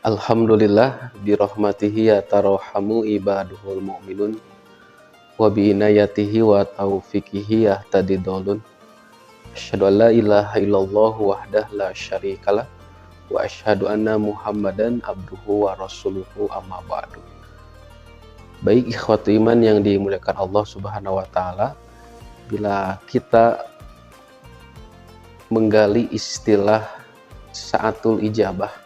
Alhamdulillah birahmatihi yatarhamu ibaduhul mu'minun wa biinayatihi wa taufiqihi yahtadi dolun. Asyhadu an la ilaha illallah wahdah la syarikalah wa asyhadu anna Muhammadan abduhu wa rasuluhu amma ba'du. Baik ikhwati iman yang dimuliakan Allah Subhanahu wa taala, bila kita menggali istilah sa'atul ijabah.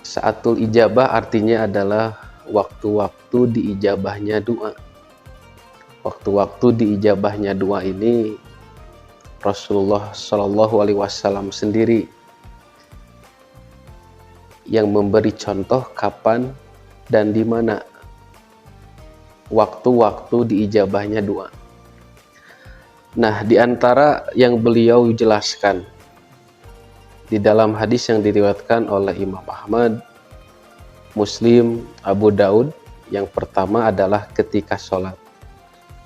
Sa'atul ijabah artinya adalah waktu-waktu diijabahnya doa. Waktu-waktu diijabahnya doa ini Rasulullah Shallallahu Alaihi Wasallam sendiri yang memberi contoh kapan dan di mana waktu-waktu diijabahnya doa. Nah, di antara yang beliau jelaskan di dalam hadis yang diriwayatkan oleh Imam Ahmad, Muslim, Abu Daud, yang pertama adalah ketika sholat.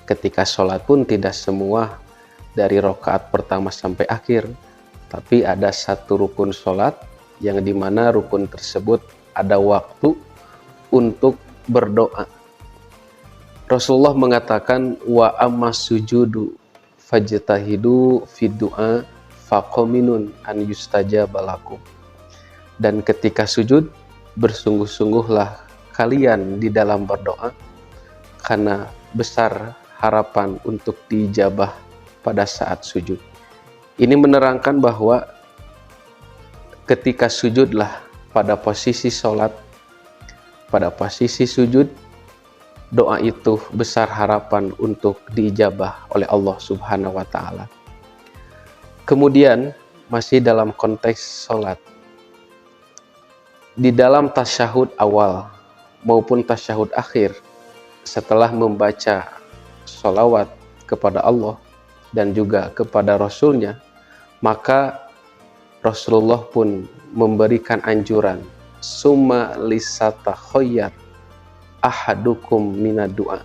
Ketika sholat pun tidak semua dari rakaat pertama sampai akhir, tapi ada satu rukun sholat yang dimana rukun tersebut ada waktu untuk berdoa. Rasulullah mengatakan, wa amma sujudu fajtahidu fid du'a faqaminun an yustajaba lakum. Dan ketika sujud, bersungguh-sungguhlah kalian di dalam berdoa, karena besar harapan untuk diijabah pada saat sujud. Ini menerangkan bahwa ketika sujudlah pada posisi sholat, pada posisi sujud, doa itu besar harapan untuk diijabah oleh Allah Subhanahu wa taala. Kemudian masih dalam konteks sholat, di dalam tasyahud awal maupun tasyahud akhir, setelah membaca sholawat kepada Allah dan juga kepada Rasulnya, maka Rasulullah pun memberikan anjuran, summa lisata khoyar ahadukum minad du'a.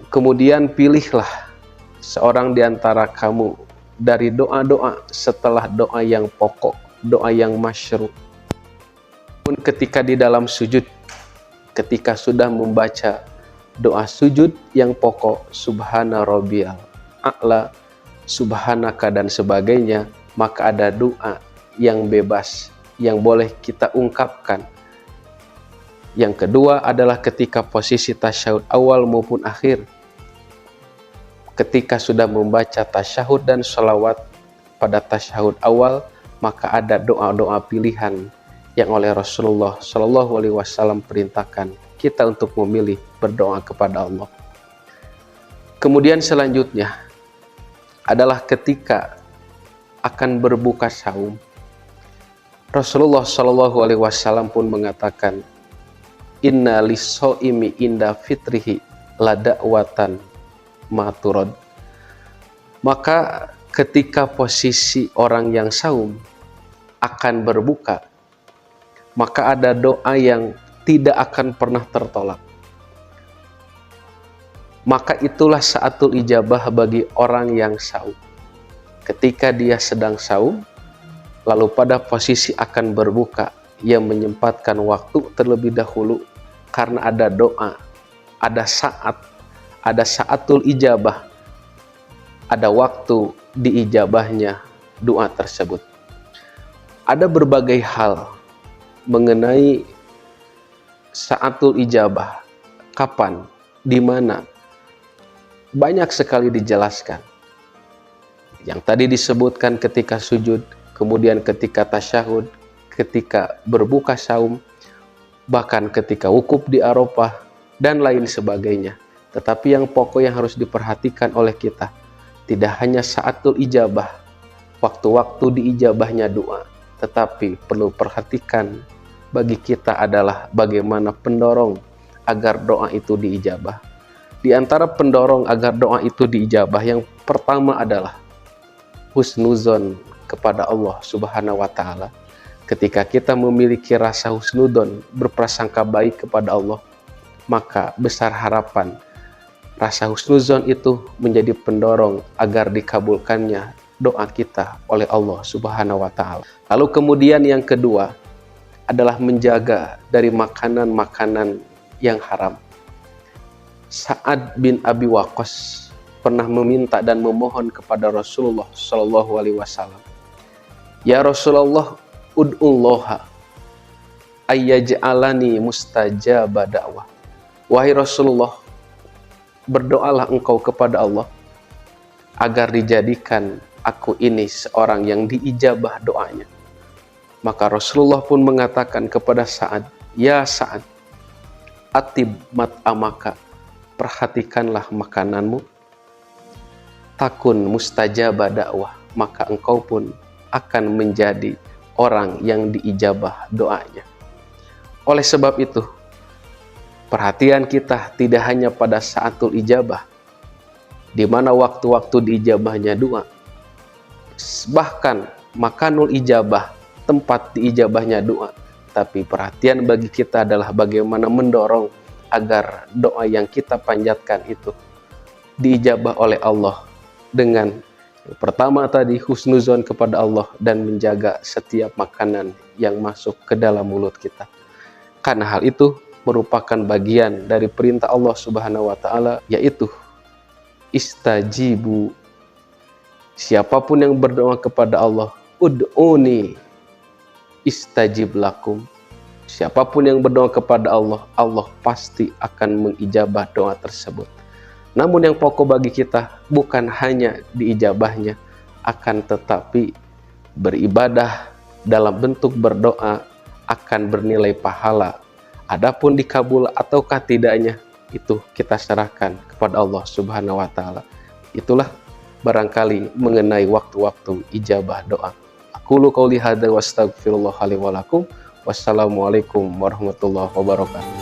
Kemudian pilihlah seorang di antara kamu dari doa-doa setelah doa yang pokok, doa yang masyru'. Pun ketika di dalam sujud, ketika sudah membaca doa sujud yang pokok, subhana rabbiyal a'la, subhanaka dan sebagainya, maka ada doa yang bebas yang boleh kita ungkapkan. Yang kedua adalah ketika posisi tasyahud awal maupun akhir. Ketika sudah membaca tasyahud dan sholawat pada tasyahud awal, maka ada doa-doa pilihan yang oleh Rasulullah Shallallahu Alaihi Wasallam perintahkan kita untuk memilih berdoa kepada Allah. Kemudian selanjutnya adalah ketika akan berbuka saum. Rasulullah Shallallahu Alaihi Wasallam pun mengatakan, inna lis-shaimi inda fitrihi la da'watan maturad. Maka ketika posisi orang yang saum akan berbuka, maka ada doa yang tidak akan pernah tertolak. Maka itulah sa'atul ijabah bagi orang yang saum. Ketika dia sedang saum, lalu pada posisi akan berbuka, ia menyempatkan waktu terlebih dahulu karena ada doa, ada saat, ada sa'atul ijabah, ada waktu diijabahnya doa tersebut. Ada berbagai hal mengenai sa'atul ijabah, kapan, di mana, banyak sekali dijelaskan. Yang tadi disebutkan ketika sujud, kemudian ketika tasyahud, ketika berbuka saum, bahkan ketika wukuf di Arafah, dan lain sebagainya. Tetapi yang pokok yang harus diperhatikan oleh kita, tidak hanya sa'atul ijabah, waktu-waktu diijabahnya doa, tetapi perlu perhatikan bagi kita adalah bagaimana pendorong agar doa itu diijabah. Di antara pendorong agar doa itu diijabah, yang pertama adalah husnuzon kepada Allah Subhanahu wa taala. Ketika kita memiliki rasa husnuzon, berprasangka baik kepada Allah, maka besar harapan rasa husnuzon itu menjadi pendorong agar dikabulkannya doa kita oleh Allah Subhanahu wa Ta'ala. Lalu kemudian yang kedua adalah menjaga dari makanan-makanan yang haram. Sa'ad bin Abi Waqqas pernah meminta dan memohon kepada Rasulullah Shallallahu Alaihi Wasallam, ya Rasulullah, ud'ullaha ayyaj'alani mustajaba da'wah. Wahai Rasulullah, berdoalah engkau kepada Allah agar dijadikan aku ini seorang yang diijabah doanya. Maka Rasulullah pun mengatakan kepada Sa'ad, ya Sa'ad, atib mat'amaka, perhatikanlah makananmu, takun mustajabah dakwah, maka engkau pun akan menjadi orang yang diijabah doanya. Oleh sebab itu, perhatian kita tidak hanya pada saatul ijabah, di mana waktu-waktu diijabahnya doa, bahkan makanul ijabah, tempat diijabahnya doa, tapi perhatian bagi kita adalah bagaimana mendorong agar doa yang kita panjatkan itu diijabah oleh Allah dengan pertama tadi husnuzon kepada Allah dan menjaga setiap makanan yang masuk ke dalam mulut kita. Karena hal itu merupakan bagian dari perintah Allah Subhanahu wa Ta'ala, yaitu istajibu. Siapapun yang berdoa kepada Allah, ud'uni istajib lakum. Siapapun yang berdoa kepada Allah, Allah pasti akan mengijabah doa tersebut. Namun yang pokok bagi kita bukan hanya diijabahnya, akan tetapi beribadah dalam bentuk berdoa akan bernilai pahala. Adapun dikabul ataukah tidaknya, itu kita serahkan kepada Allah Subhanahu wa Ta'ala. Itulah barangkali mengenai waktu-waktu ijabah doa. Aqulu qouli hadza wa astaghfirullah li wa lakum. Wassalamualaikum warahmatullahi wabarakatuh.